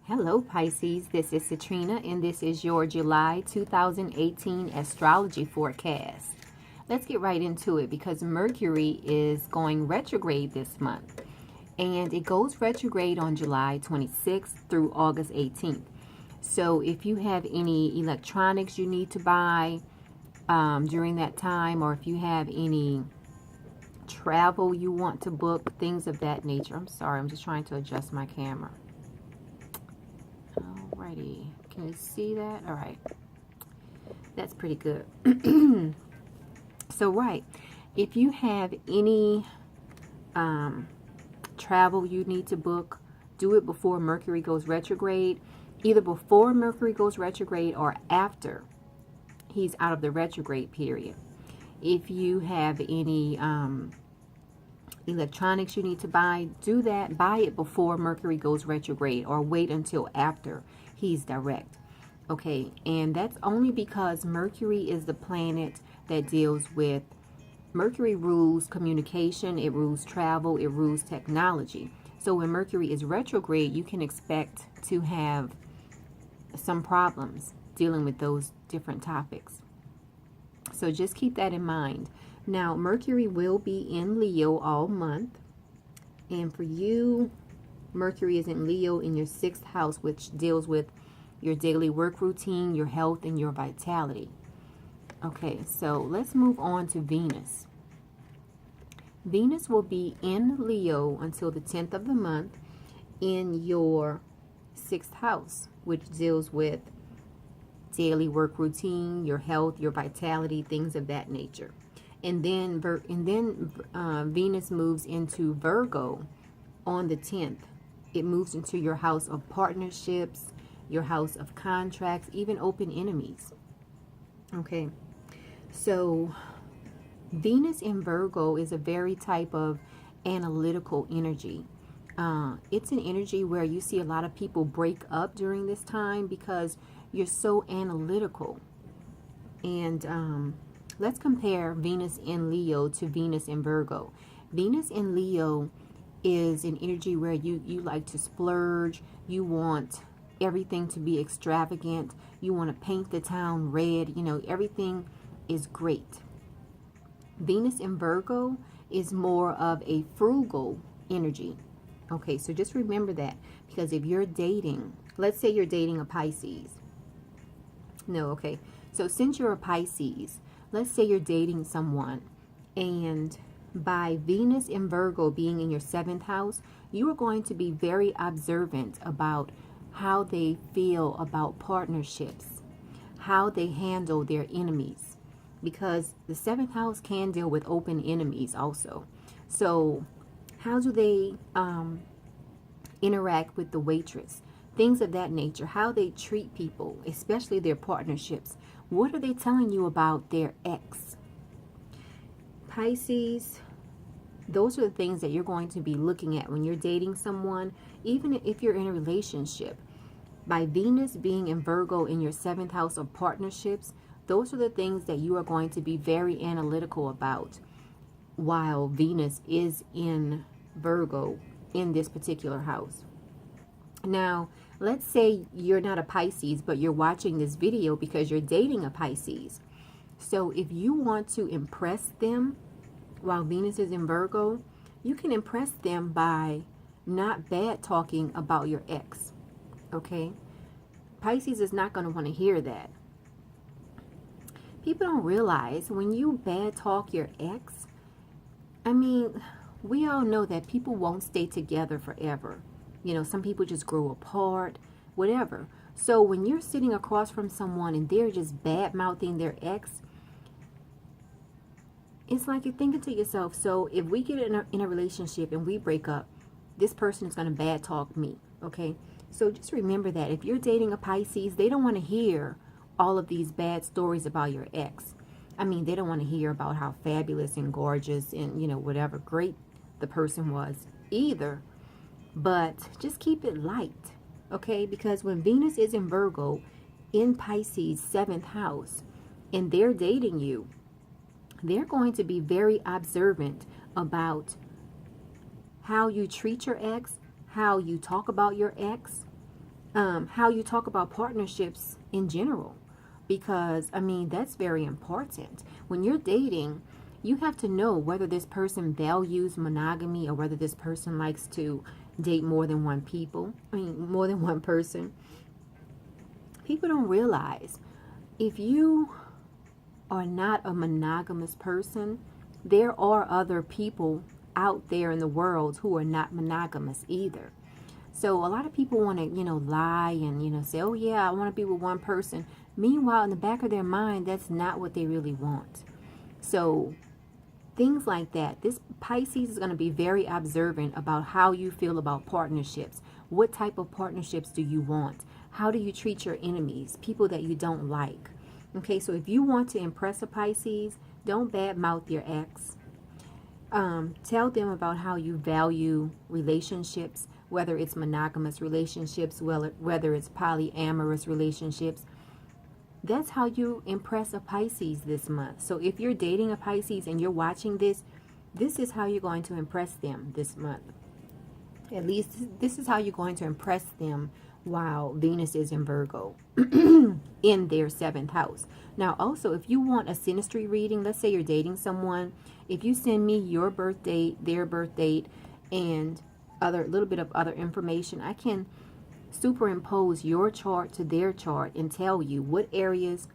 Hello Pisces, this is Citrina and this is your July 2018 astrology forecast. Let's get right into it because Mercury is going retrograde this month and it goes retrograde on July 26th through August 18th. So if you have any electronics you need to buy during that time, or if you have any travel you want to book, things of that nature. I'm sorry, I'm just trying to adjust my camera. Alrighty, can you see that? All right, that's pretty good. So if you have any travel you need to book, do it before Mercury goes retrograde, either before Mercury goes retrograde or after he's out of the retrograde period. If you have any electronics you need to buy, do that. Buy it before Mercury goes retrograde or wait until after he's direct. Okay, and that's only because Mercury is the planet that deals with, Mercury rules communication, it rules travel, it rules technology. So when Mercury is retrograde, you can expect to have some problems dealing with those different topics. So just keep that in mind. Now, Mercury will be in Leo all month. And for you, Mercury is in Leo in your 6th house, which deals with your daily work routine, your health, and your vitality. Okay, so let's move on to Venus. Venus will be in Leo until the 10th of the month in your 6th house, which deals with daily work routine, your health, your vitality, things of that nature. And then Venus moves into Virgo on the 10th. It moves into your house of partnerships, your house of contracts, even open enemies. Okay, so Venus in Virgo is a very type of analytical energy. It's an energy where you see a lot of people break up during this time because you're so analytical. And let's compare Venus in Leo to Venus in Virgo. Venus in Leo is an energy where you like to splurge. You want everything to be extravagant. You want to paint the town red. You know, everything is great. Venus in Virgo is more of a frugal energy. Okay, so just remember that, because if you're dating, let's say you're dating a Pisces. No, okay. So since you're a Pisces, let's say you're dating someone, and by Venus in Virgo being in your 7th house, you are going to be very observant about how they feel about partnerships, how they handle their enemies, because the 7th house can deal with open enemies also. So how do they interact with the waitress? Things of that nature, how they treat people, especially their partnerships. What are they telling you about their ex? Pisces, those are the things that you're going to be looking at when you're dating someone, even if you're in a relationship. By Venus being in Virgo in your 7th house of partnerships, those are the things that you are going to be very analytical about while Venus is in Virgo in this particular house. Now, let's say you're not a Pisces, but you're watching this video because you're dating a Pisces. So if you want to impress them while Venus is in Virgo, you can impress them by not bad talking about your ex. Okay? Pisces is not going to want to hear that. People don't realize when you bad talk your ex, I mean, we all know that people won't stay together forever. You know, some people just grow apart, whatever. So when you're sitting across from someone and they're just bad-mouthing their ex, it's like you're thinking to yourself, so if we get in a relationship and we break up, this person is going to bad talk me, okay? So just remember that if you're dating a Pisces, they don't want to hear all of these bad stories about your ex. I mean, they don't want to hear about how fabulous and gorgeous and, you know, whatever great the person was either. But just keep it light, okay? Because when Venus is in Virgo, in Pisces' 7th house, and they're dating you, they're going to be very observant about how you treat your ex, how you talk about your ex, how you talk about partnerships in general. Because, I mean, that's very important. When you're dating, you have to know whether this person values monogamy or whether this person likes to date more than one people. I mean, more than one person. People don't realize if you are not a monogamous person, there are other people out there in the world who are not monogamous either. So a lot of people want to, lie and, say, oh yeah, I want to be with one person. Meanwhile, in the back of their mind, that's not what they really want. So things like that. This Pisces is going to be very observant about how you feel about partnerships. What type of partnerships do you want? How do you treat your enemies, people that you don't like? Okay, so if you want to impress a Pisces, don't badmouth your ex. Tell them about how you value relationships, whether it's monogamous relationships, whether it's polyamorous relationships. That's how you impress a Pisces this month. So if you're dating a Pisces and you're watching this, this is how you're going to impress them this month. At least this is how you're going to impress them while Venus is in Virgo in their 7th house. Now also, if you want a synastry reading, let's say you're dating someone, if you send me your birth date, their birth date, and little bit of other information, I can superimpose your chart to their chart and tell you what areas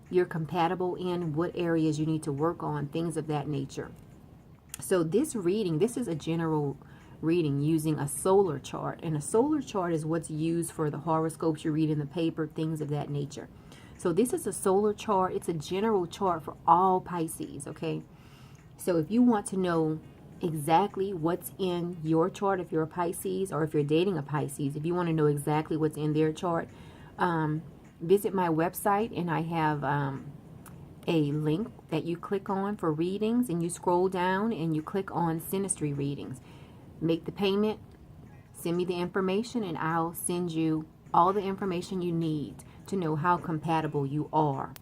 you're compatible in, what areas you need to work on, things of that nature. So this reading, this is a general reading using a solar chart, and a solar chart is what's used for the horoscopes you read in the paper, things of that nature. So this is a solar chart. It's a general chart for all Pisces, okay? So if you want to know exactly what's in your chart, if you're a Pisces, or if you're dating a Pisces, if you want to know exactly what's in their chart, visit my website, and I have a link that you click on for readings, and you scroll down and you click on synastry readings. Make the payment, send me the information, and I'll send you all the information you need to know how compatible you are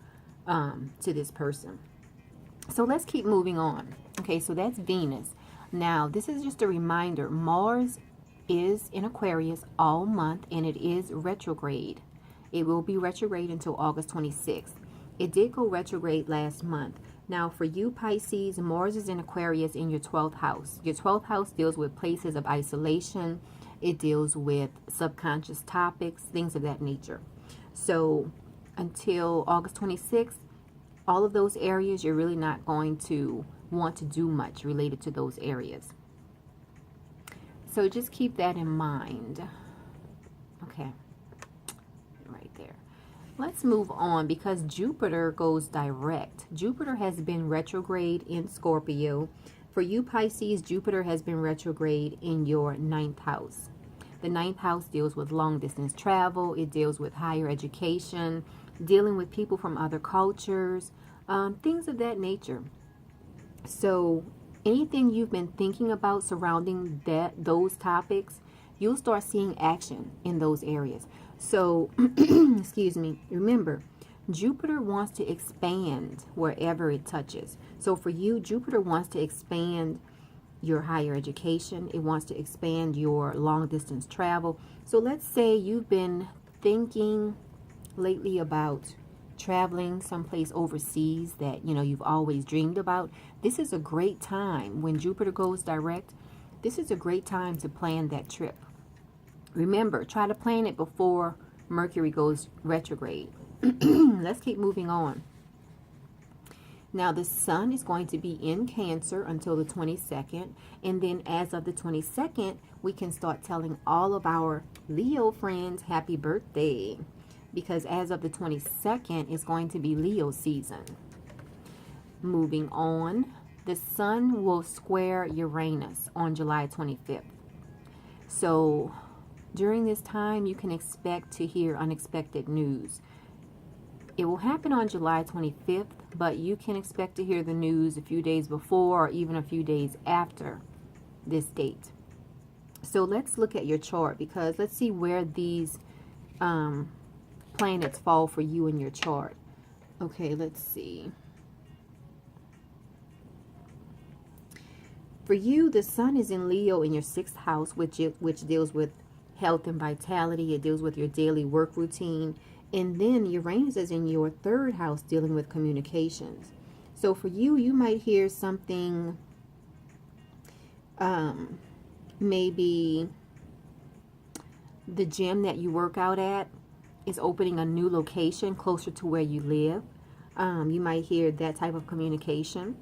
to this person. So let's keep moving on. Okay, so that's Venus. Now, this is just a reminder. Mars is in Aquarius all month, and it is retrograde. It will be retrograde until August 26th. It did go retrograde last month. Now, for you Pisces, Mars is in Aquarius in your 12th house. Your 12th house deals with places of isolation. It deals with subconscious topics, things of that nature. So until August 26th, all of those areas, you're really not going to want to do much related to those areas. So just keep that in mind. Okay, right there. Let's move on, because Jupiter goes direct. Jupiter has been retrograde in Scorpio. For you Pisces, Jupiter has been retrograde in your 9th house. The 9th house deals with long distance travel. It deals with higher education, dealing with people from other cultures, things of that nature. So anything you've been thinking about surrounding those topics, you'll start seeing action in those areas. So, excuse me, remember, Jupiter wants to expand wherever it touches. So for you, Jupiter wants to expand your higher education. It wants to expand your long distance travel. So let's say you've been thinking lately about traveling someplace overseas that you've always dreamed about. This is a great time. When Jupiter goes direct, this is a great time to plan that trip. Remember, try to plan it before Mercury goes retrograde. Let's keep moving on. Now, the sun is going to be in Cancer until the 22nd. And then as of the 22nd, we can start telling all of our Leo friends happy birthday. Because as of the 22nd, it's going to be Leo season. Moving on, the sun will square Uranus on July 25th. So during this time, you can expect to hear unexpected news. It will happen on July 25th, but you can expect to hear the news a few days before or even a few days after this date. So let's look at your chart, because let's see where these planets fall for you in your chart. Okay, let's see. For you, the sun is in Leo in your 6th house, which deals with health and vitality. It deals with your daily work routine. And then Uranus is in your third house, dealing with communications. So for you, you might hear something, maybe the gym that you work out at is opening a new location closer to where you live. You might hear that type of communication.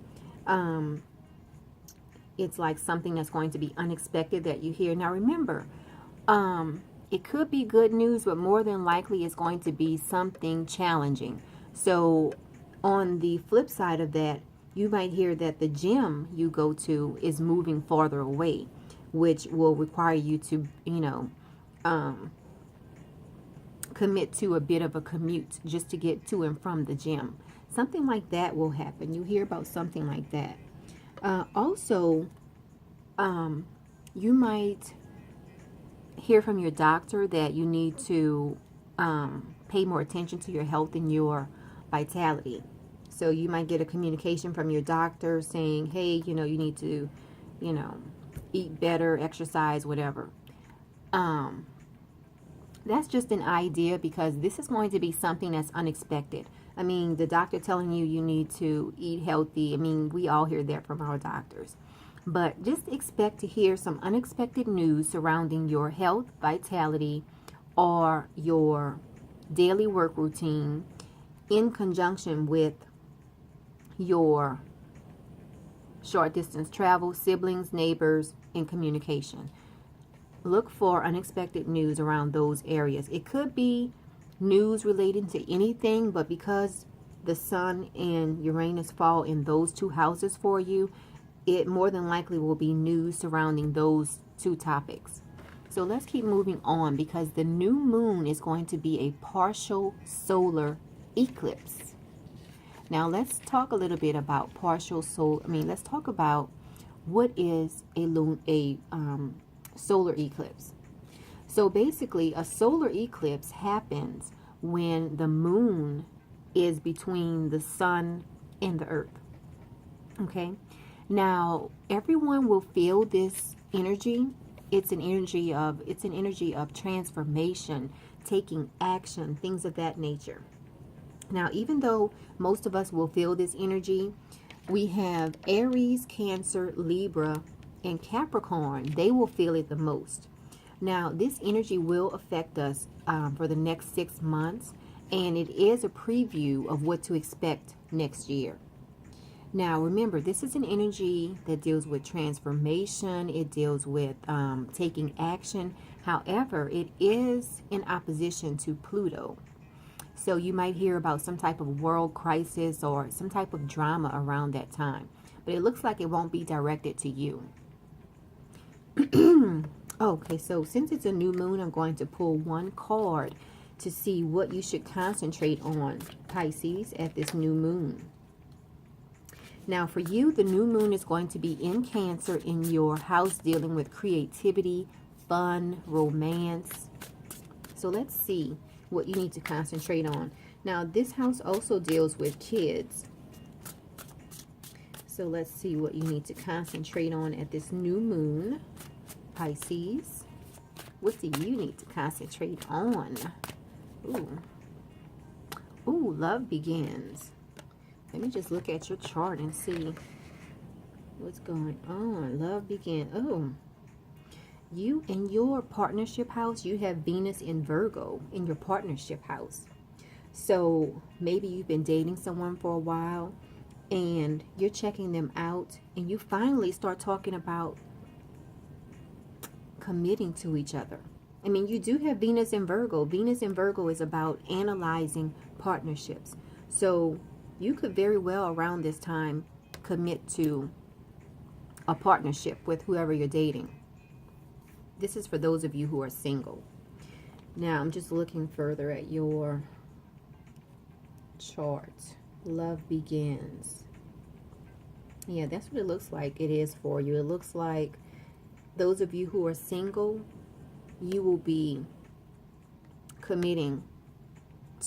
It's like something that's going to be unexpected that you hear. Now remember, it could be good news, but more than likely it's going to be something challenging. So on the flip side of that, you might hear that the gym you go to is moving farther away, which will require you to, commit to a bit of a commute just to get to and from the gym. Something like that will happen. You hear about something like that. Also, you might hear from your doctor that you need to pay more attention to your health and your vitality. So you might get a communication from your doctor saying, hey, you need to, eat better, exercise, whatever. That's just an idea, because this is going to be something that's unexpected. I mean, the doctor telling you you need to eat healthy. I mean, we all hear that from our doctors. But just expect to hear some unexpected news surrounding your health, vitality, or your daily work routine in conjunction with your short distance travel, siblings, neighbors, and communication. Look for unexpected news around those areas. It could be news relating to anything, but because the Sun and Uranus fall in those two houses for you, it more than likely will be news surrounding those two topics. So let's keep moving on, because the new moon is going to be a partial solar eclipse. Now let's talk a little bit about let's talk about what is a solar eclipse. So basically, a solar eclipse happens when the moon is between the sun and the earth. Okay? Now, everyone will feel this energy. It's an energy of transformation, taking action, things of that nature. Now, even though most of us will feel this energy, we have Aries, Cancer, Libra, and Capricorn. They will feel it the most. Now, this energy will affect us for the next 6 months, and it is a preview of what to expect next year. Now, remember, this is an energy that deals with transformation. It deals with taking action. However, it is in opposition to Pluto. So you might hear about some type of world crisis or some type of drama around that time. But it looks like it won't be directed to you. Okay, so since it's a new moon, I'm going to pull one card to see what you should concentrate on, Pisces, at this new moon. Now, for you, the new moon is going to be in Cancer, in your house dealing with creativity, fun, romance. So let's see what you need to concentrate on. Now, this house also deals with kids. So let's see what you need to concentrate on at this new moon, Pisces. What do you need to concentrate on? Ooh, love begins. Let me just look at your chart and see what's going on. Love begins. Oh, you in your partnership house, you have Venus in Virgo in your partnership house. So maybe you've been dating someone for a while and you're checking them out, and you finally start talking about committing to each other. I mean, you do have Venus in Virgo. Venus in Virgo is about analyzing partnerships. So you could very well around this time commit to a partnership with whoever you're dating. This is for those of you who are single. Now, I'm just looking further at your chart. Love begins. Yeah, that's what it looks like it is for you. It looks like those of you who are single, you will be committing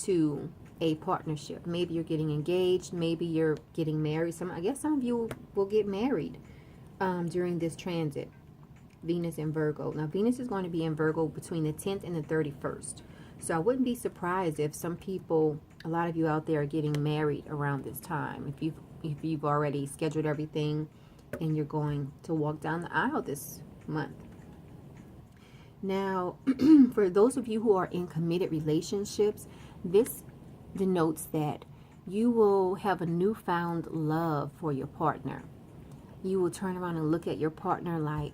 to a partnership. Maybe you're getting engaged. Maybe you're getting married. I guess some of you will get married during this transit. Venus in Virgo. Now, Venus is going to be in Virgo between the 10th and the 31st. So I wouldn't be surprised if some people, a lot of you out there, are getting married around this time. If you've already scheduled everything and you're going to walk down the aisle this month. Now, for those of you who are in committed relationships, this denotes that you will have a newfound love for your partner. You will turn around and look at your partner like,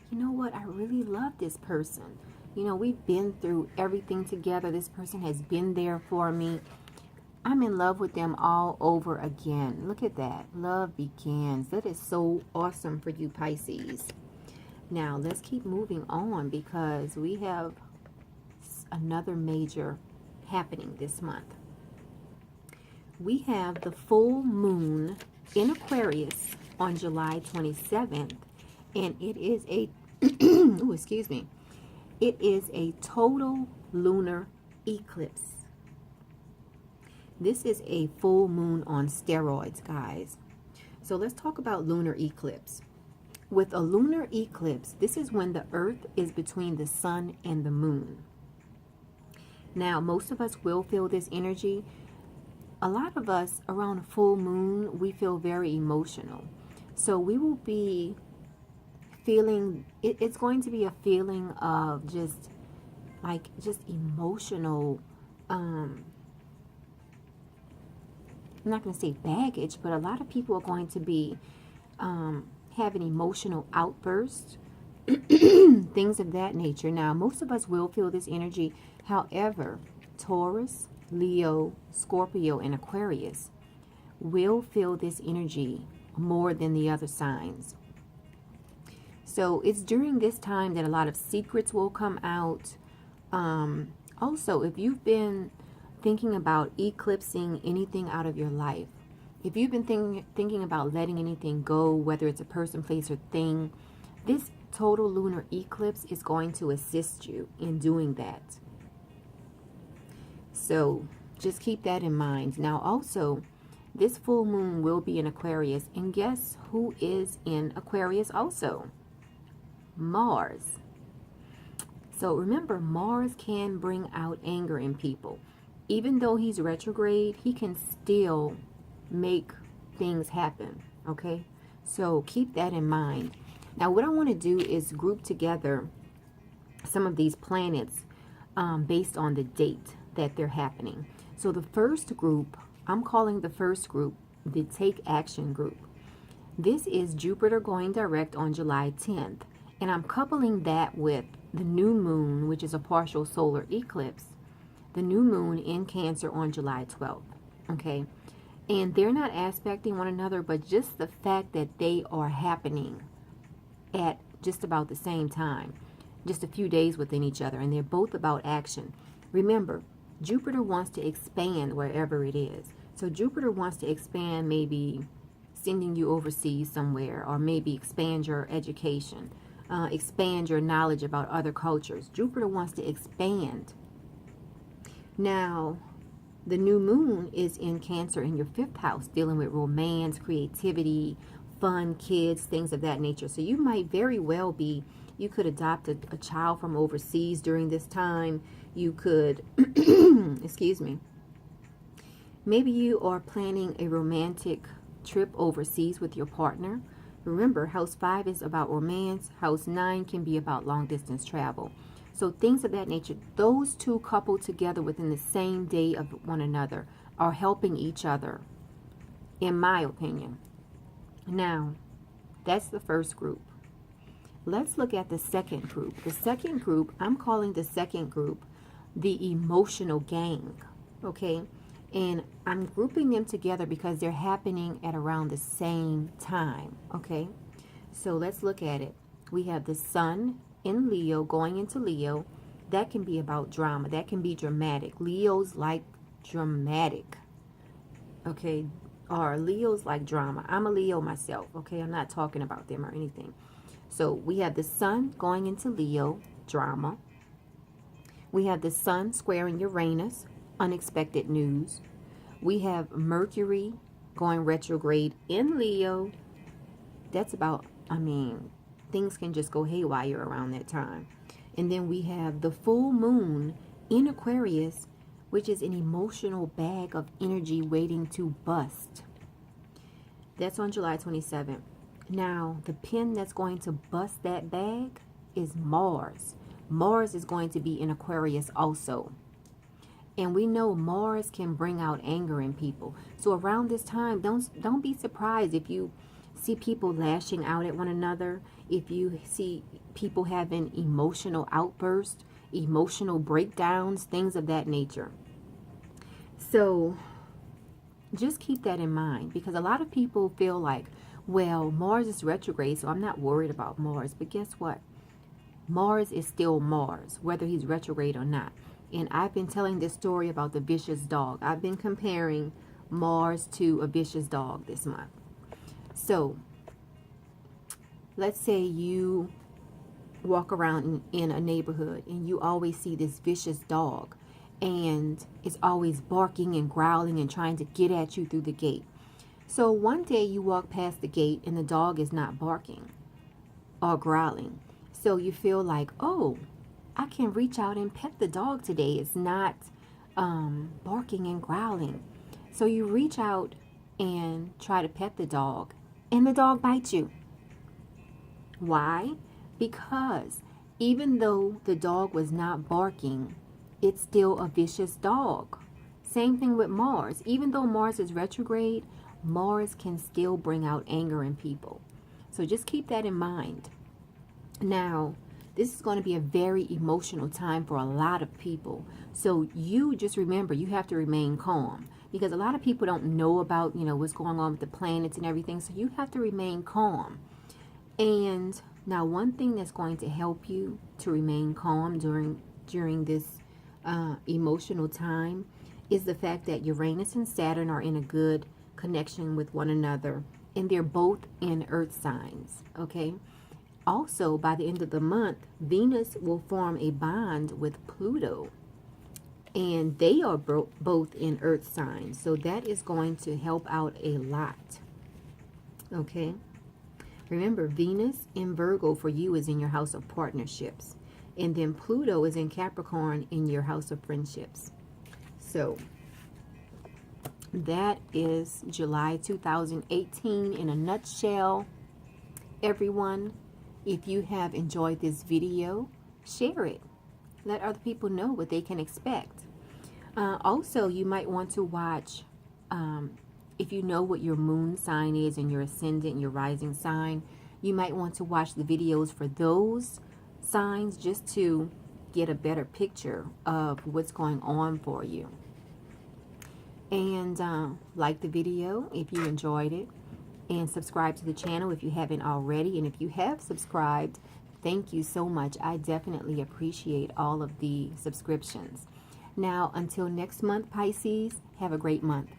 you know what, I really love this person. You know, we've been through everything together. This person has been there for me. I'm in love with them all over again. Look at that. Love begins. That is so awesome for you, Pisces. Now, let's keep moving on because we have another major happening this month. We have the full moon in Aquarius on July 27th, and it is a oh, excuse me. It is a total lunar eclipse. This is a full moon on steroids, guys. So let's talk about lunar eclipse. With a lunar eclipse, this is when the earth is between the sun and the moon. Now, most of us will feel this energy. A lot of us around a full moon, we feel very emotional. So we will be feeling, it's going to be a feeling of just emotional, I'm not going to say baggage, but a lot of people are going to be having emotional outbursts, things of that nature. Now, most of us will feel this energy. However, Taurus, Leo, Scorpio, and Aquarius will feel this energy more than the other signs. So it's during this time that a lot of secrets will come out. Also, if you've been thinking about eclipsing anything out of your life, if you've been thinking about letting anything go, whether it's a person, place, or thing, this total lunar eclipse is going to assist you in doing that. So just keep that in mind. Now, also, this full moon will be in Aquarius. And guess who is in Aquarius also? Mars. So remember, Mars can bring out anger in people. Even though he's retrograde, he can still make things happen. Okay? So keep that in mind. Now, what I want to do is group together some of these planets based on the date that they're happening. So the first group, I'm calling the first group the Take Action group. This is Jupiter going direct on July 10th. And I'm coupling that with the new moon, which is a partial solar eclipse. The new moon in Cancer on July 12th. Okay? And they're not aspecting one another, but just the fact that they are happening at just about the same time. Just a few days within each other. And they're both about action. Remember, Jupiter wants to expand wherever it is. So Jupiter wants to expand, maybe sending you overseas somewhere, or maybe expand your education, expand your knowledge about other cultures. Jupiter wants to expand. Now, the new moon is in Cancer in your 5th house, dealing with romance, creativity, fun, kids, things of that nature. So you might very well be, you could adopt a child from overseas during this time. You could, excuse me, maybe you are planning a romantic trip overseas with your partner. Remember, house 5 is about romance. House 9 can be about long distance travel. So things of that nature, those two coupled together within the same day of one another are helping each other, in my opinion. Now, that's the first group. Let's look at the second group. The second group, I'm calling the second group the emotional gang, okay? And I'm grouping them together because they're happening at around the same time, okay? So let's look at it. We have the sun in Leo going into Leo. That can be about drama. That can be dramatic. Leos like dramatic, okay? Or Leos like drama. I'm a Leo myself, okay? I'm not talking about them or anything. So we have the sun going into Leo, drama. We have the sun squaring Uranus, unexpected news. We have Mercury going retrograde in Leo. That's about, things can just go haywire around that time. And then we have the full moon in Aquarius, which is an emotional bag of energy waiting to bust. That's on July 27th. Now, the pin that's going to bust that bag is Mars. Mars is going to be in Aquarius also. And we know Mars can bring out anger in people. So around this time, don't be surprised if you see people lashing out at one another, if you see people having emotional outbursts, emotional breakdowns, things of that nature. So just keep that in mind, because a lot of people feel like, well, Mars is retrograde, so I'm not worried about Mars. But guess what? Mars is still Mars, whether he's retrograde or not. And I've been telling this story about the vicious dog. I've been comparing Mars to a vicious dog this month. So let's say you walk around in a neighborhood and you always see this vicious dog, and it's always barking and growling and trying to get at you through the gate. So one day you walk past the gate and the dog is not barking or growling. So you feel like, oh, I can reach out and pet the dog today. It's not barking and growling. So you reach out and try to pet the dog, and the dog bites you. Why? Because even though the dog was not barking, it's still a vicious dog. Same thing with Mars. Even though Mars is retrograde, Mars can still bring out anger in people. So just keep that in mind. Now, this is going to be a very emotional time for a lot of people. So you just remember, you have to remain calm, because a lot of people don't know about, what's going on with the planets and everything. So you have to remain calm. And now one thing that's going to help you to remain calm during this emotional time is the fact that Uranus and Saturn are in a good connection with one another, and they're both in earth signs, okay? Also, by the end of the month, Venus will form a bond with Pluto, and they are both in earth signs, so that is going to help out a lot, okay? Remember, Venus in Virgo for you is in your house of partnerships, and then Pluto is in Capricorn in your house of friendships. So that is July 2018 in a nutshell. Everyone, if you have enjoyed this video, share it. Let other people know what they can expect. Also, you might want to watch, if you know what your moon sign is and your ascendant and your rising sign, you might want to watch the videos for those signs just to get a better picture of what's going on for you. And like the video if you enjoyed it, and subscribe to the channel if you haven't already. And if you have subscribed, thank you so much. I definitely appreciate all of the subscriptions. Now, until next month, Pisces, have a great month.